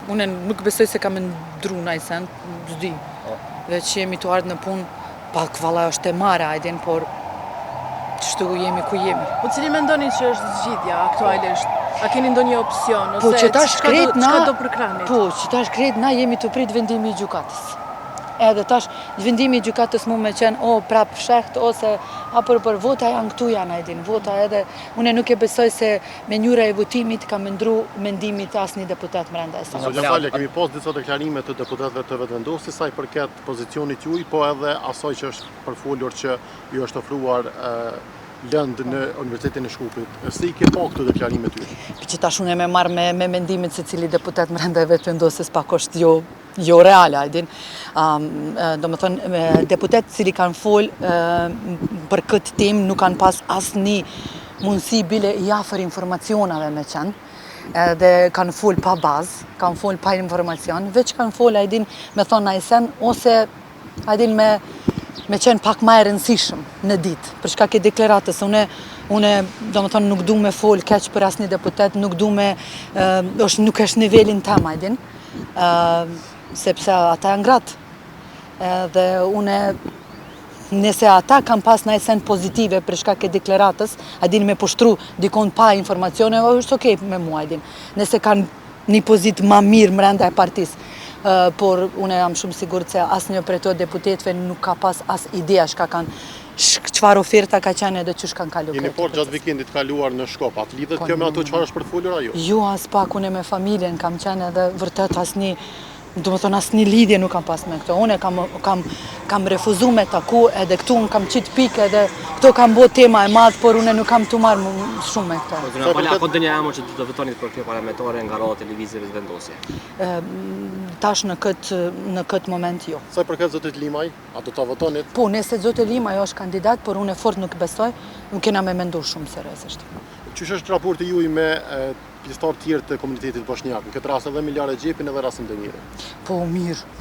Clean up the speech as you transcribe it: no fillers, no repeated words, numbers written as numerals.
Unë nuk besoj se kam ndru në ajsen, s'di. Veç jemi të ardhë në punë, pak valla është e mare, ajdin, por qështu jemi ku jemi. Po cili mendoni që është zgjidhja aktualisht? A keni ndonjë opsion? Po që ta shkret na, çka do përkrahni? po që ta shkret na jemi të prit vendimi i gjykatës. Edhe tash vendimi i gjykatës mu me qenë prap sheht ose për vota janë këtu janë ajdin vota edhe unë nuk e besoj se me njëra e votimit ka ndru mendimit asnjë deputet brenda e saj. Zotja Falje, kemi pas disa deklarime të deputetëve të vetëvendosjes sa i përket pozicionit juaj, po edhe asaj që është përfolur që ju është ofruar lëndë në Universitetin e Shkupit. Si ke pa këto deklarime ty? Që tash unë me marrë me mendimit se cili deputet brenda e vetëvendosjes pak është jo reale, ajdin. Do më thonë, deputet cili kanë folë për këtë tim nuk kanë pas asnjë mundësi bile i afër informacionave me qenë. Edhe kanë folë pa bazë, kanë folë pa informacion, veç kanë folë, ajdin, me thonë ajsen, ose ajdin me qenë pak ma e rëndësishëm në ditë, për shkak e deklaratës. Une do më thonë, nuk du me folë keq për asnjë deputet, nuk du me, nuk është nivelin tem, ajdin. Sepse ata janë gratë. Dhe nëse ata kanë pas në sen pozitive për shkak e deklaratës, a din me poshtru dikon pa informacione, është okej me mua, a din. Nëse kanë një pozit ma mirë mrenda e partisë, por unë jam shumë sigurt se asnjë prej këto deputetëve nuk ka pas as idea çfarë oferta ka qenë edhe çish kanë kaluar. Jeni fort gjatë vikendit kaluar në Shkop, atë lidhet kjo me ato çfarë është përfolur ajo? Jo, as pak, unë me familjen kam qenë edhe vërtet asnjë lidhje nuk kam pas me këto. Unë kam refuzu me taku edhe këtu unë kam qitë pikë edhe këto kam bo tema e madhë, por unë nuk kam të marrë shumë me këto. Zona Falja, a ndonjë emër që do votonit për kjo parlamentare nga rrota televizive vetëvendosje? Tash në këtë moment jo. Sa i përket zotit Limaj, a do ta votonit? Po, nëse zoti Limaj është kandidat, por unë fort nuk besoj, nuk kena me mendu shumë seriozisht. Qysh është raporti juaj me pjesëtar tjerë të komunitetit bosnjak, në këtë rast edhe Milar Xhepin edhe Rasim Demiri? Po, mirë.